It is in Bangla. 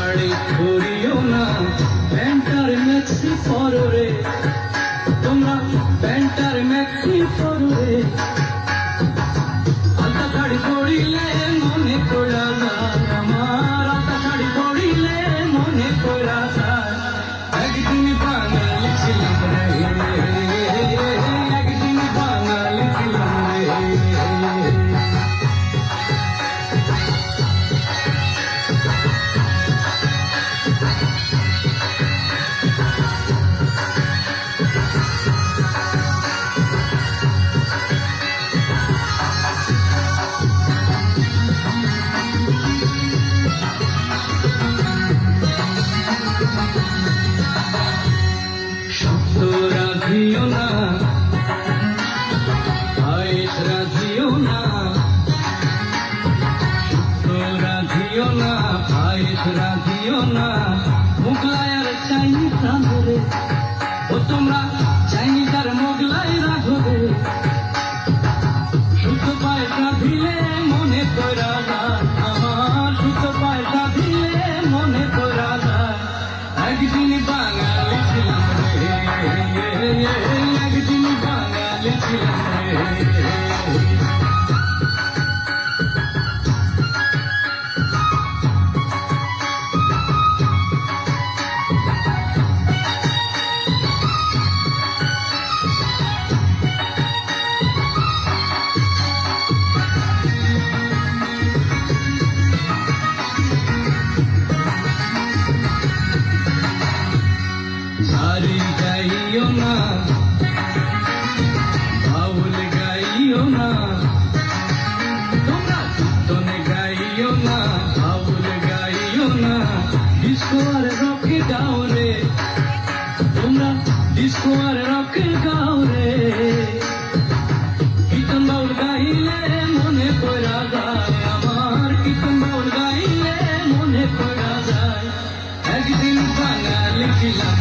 শাড়ি পরিও না, প্যান্টার ম্যাক্সি পরো রে, তোমরা প্যান্টার ম্যাক্সি পরো রে। আলতা শাড়ি পরিলে মনে পড়া যায় আমার, আলতা শাড়ি পরিলে মনে পড়া যায় একদিন বাঙালি ছিলাম রে, একদিন বাঙালি ছিলাম রে। রাধিও না, আয়েশ রাধিও না, রাধিও না, আয়েশ রাধিও না, মোগলাই আর চাইনিজ রাঁধবে, ও তোমরা চাইনিজ আর মোগলাই রাঁধবে। শুদ্ধ পয়সা দিলে মনে করা যায় আমার, শুদ্ধ পয়সা দিলে মনে করা যায় একদিন বাঙালি ছিলাম রে, একদিন বাঙালি ছিলাম রে। ঝাড়ি গাইও না, বাউল গাইও না, তোমরা কীর্তনে গাইও না, বাউল গাইও না, ডিস্কো আর রকে গাও রে, তোমরা ডিস্কো আর রকে গাও রে। কীর্তন বাউল গাইলে মনে পড়া যায় আমার, কীর্তন বাউল গাইলে মনে পড়া যায় একদিন বাঙালি ছিলাম।